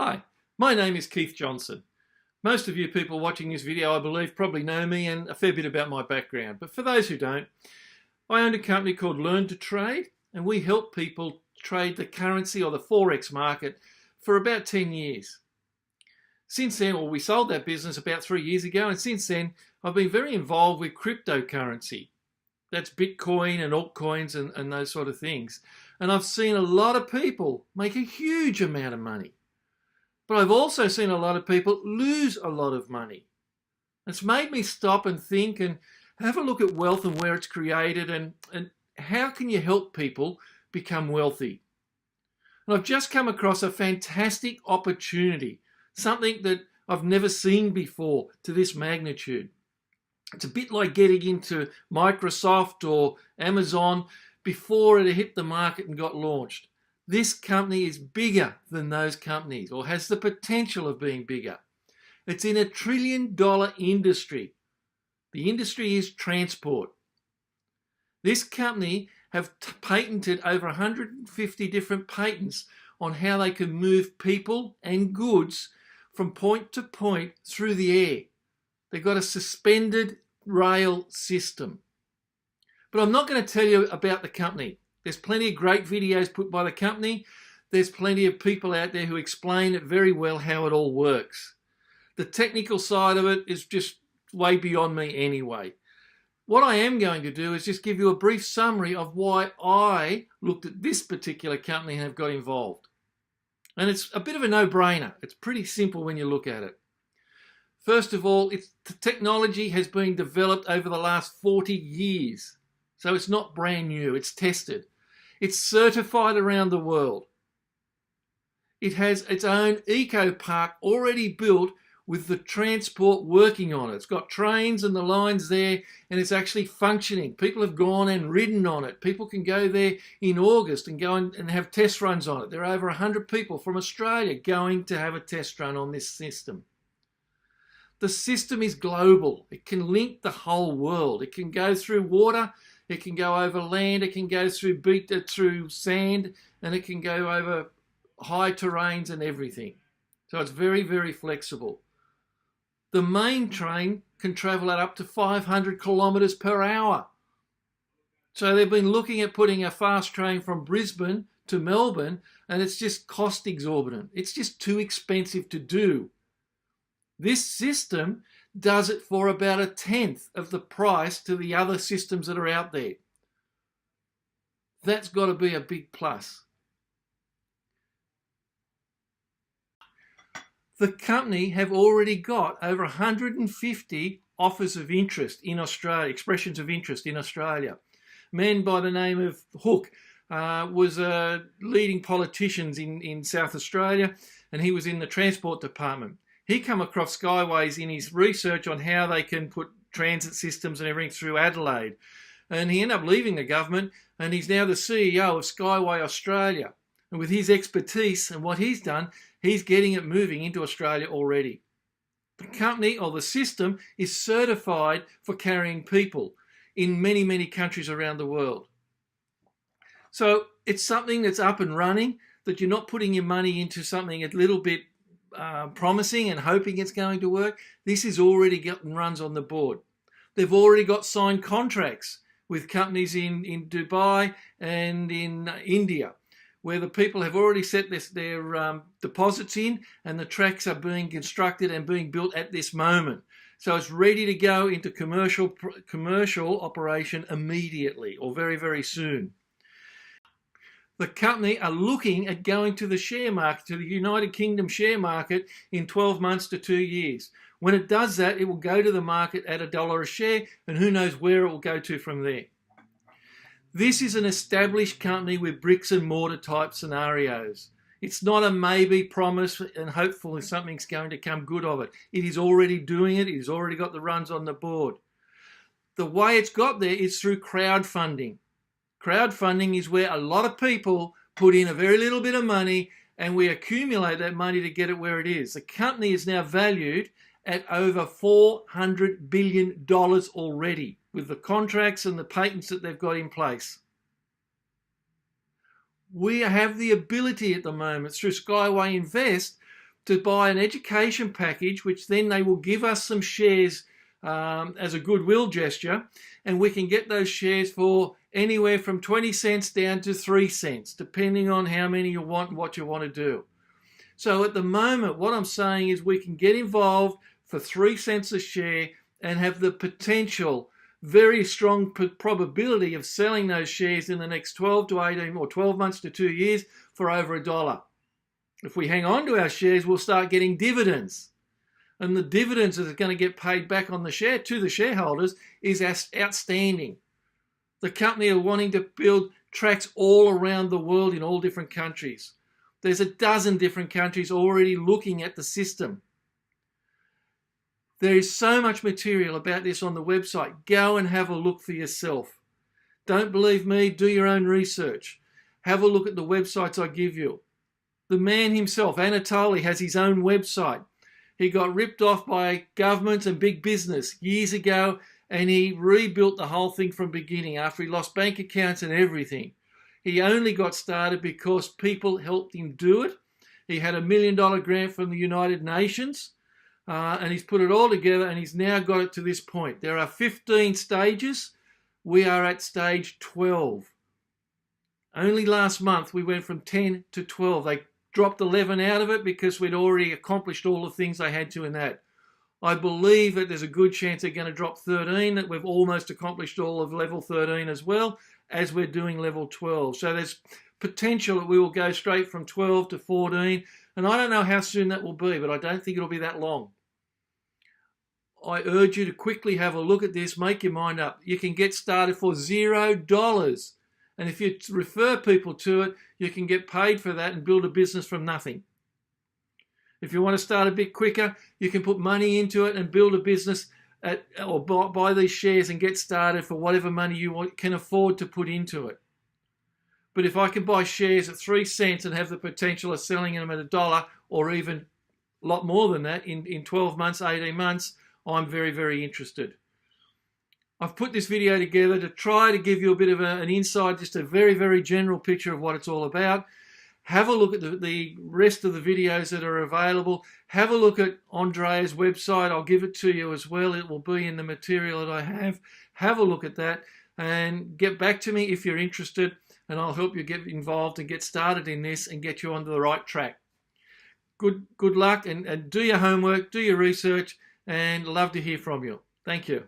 Hi, my name is Keith Johnson. Most of you people watching this video, I believe, probably know me and a fair bit about my background. But for those who don't, I own a company called Learn to Trade, and we help people trade the currency or the Forex market for about 10 years. Since then, we sold that business about 3 years ago, and since then, I've been very involved with cryptocurrency. That's Bitcoin and altcoins and those sort of things. And I've seen a lot of people make a huge amount of money. But I've also seen a lot of people lose a lot of money. It's made me stop and think and have a look at wealth and where it's created and how can you help people become wealthy. And I've just come across a fantastic opportunity, something that I've never seen before to this magnitude. It's a bit like getting into Microsoft or Amazon before it hit the market and got launched. This company is bigger than those companies, or has the potential of being bigger. It's in $1 trillion industry. The industry is transport. This company have patented over 150 different patents on how they can move people and goods from point to point through the air. They've got a suspended rail system. But I'm not going to tell you about the company. There's plenty of great videos put by the company. There's plenty of people out there who explain it very well how it all works. The technical side of it is just way beyond me anyway. What I am going to do is just give you a brief summary of why I looked at this particular company and have got involved. And it's a bit of a no-brainer. It's pretty simple when you look at it. First of all, the technology has been developed over the last 40 years. So it's not brand new, it's tested. It's certified around the world. It has its own eco park already built with the transport working on it. It's got trains and the lines there, and it's actually functioning. People have gone and ridden on it. People can go there in August and go and have test runs on it. There are over 100 people from Australia going to have a test run on this system. The system is global. It can link the whole world. It can go through water, it can go over land, it can go through sand, and it can go over high terrains and everything. So it's very, very flexible. The main train can travel at up to 500 kilometres per hour. So they've been looking at putting a fast train from Brisbane to Melbourne, and it's just cost exorbitant. It's just too expensive to do. This system does it for about 1/10 of the price to the other systems that are out there. That's got to be a big plus. The company have already got over 150 offers of interest in Australia, expressions of interest in Australia. A man by the name of Hook was leading politicians in South Australia, and he was in the transport department. He come across Skyways in his research on how they can put transit systems and everything through Adelaide. And he ended up leaving the government, and he's now the CEO of Skyway Australia. And with his expertise and what he's done, he's getting it moving into Australia already. The company or the system is certified for carrying people in many, many countries around the world. So it's something that's up and running, that you're not putting your money into something a little bit promising and hoping it's going to work. This is already getting runs on the board. They've already got signed contracts with companies in Dubai and in India, where the people have already set their deposits in, and the tracks are being constructed and being built at this moment. So it's ready to go into commercial operation immediately, or very, very soon. The company are looking at going to the share market, to the United Kingdom share market in 12 months to 2 years. When it does that, it will go to the market at $1 a share, and who knows where it will go to from there. This is an established company with bricks and mortar type scenarios. It's not a maybe promise and hopeful if something's going to come good of it. It is already doing it. It has already got the runs on the board. The way it's got there is through crowdfunding. Crowdfunding is where a lot of people put in a very little bit of money, and we accumulate that money to get it where it is. The company is now valued at over $400 billion already, with the contracts and the patents that they've got in place. We have the ability at the moment through Skyway Invest to buy an education package, which then they will give us some shares as a goodwill gesture, and we can get those shares for anywhere from 20 cents down to 3 cents, depending on how many you want and what you want to do. So at the moment, what I'm saying is we can get involved for 3 cents a share and have the potential, very strong probability of selling those shares in the next 12 to 18 or 12 months to 2 years for over $1. If we hang on to our shares, we'll start getting dividends. And the dividends that are going to get paid back on the share to the shareholders is outstanding. The company are wanting to build tracks all around the world in all different countries. There's a dozen different countries already looking at the system. There is so much material about this on the website. Go and have a look for yourself. Don't believe me, do your own research. Have a look at the websites I give you. The man himself, Anatoly, has his own website. He got ripped off by government and big business years ago, and he rebuilt the whole thing from beginning after he lost bank accounts and everything. He only got started because people helped him do it. He had $1 million grant from the United Nations, and he's put it all together, and he's now got it to this point. There are 15 stages. We are at stage 12. Only last month we went from 10 to 12. They dropped 11 out of it because we'd already accomplished all the things they had to in that. I believe that there's a good chance they're going to drop 13, that we've almost accomplished all of level 13 as well as we're doing level 12. So there's potential that we will go straight from 12 to 14, and I don't know how soon that will be, but I don't think it'll be that long. I urge you to quickly have a look at this, make your mind up. You can get started for $0. And if you refer people to it, you can get paid for that and build a business from nothing. If you want to start a bit quicker, you can put money into it and build a business or buy these shares and get started for whatever money you can afford to put into it. But if I can buy shares at 3 cents and have the potential of selling them at $1 or even a lot more than that in 12 months, 18 months, I'm very, very interested. I've put this video together to try to give you a bit of an insight, just a very, very general picture of what it's all about. Have a look at the rest of the videos that are available. Have a look at Andrea's website. I'll give it to you as well. It will be in the material that I have. Have a look at that and get back to me if you're interested, and I'll help you get involved and get started in this and get you onto the right track. Good luck, and do your homework, do your research, and love to hear from you. Thank you.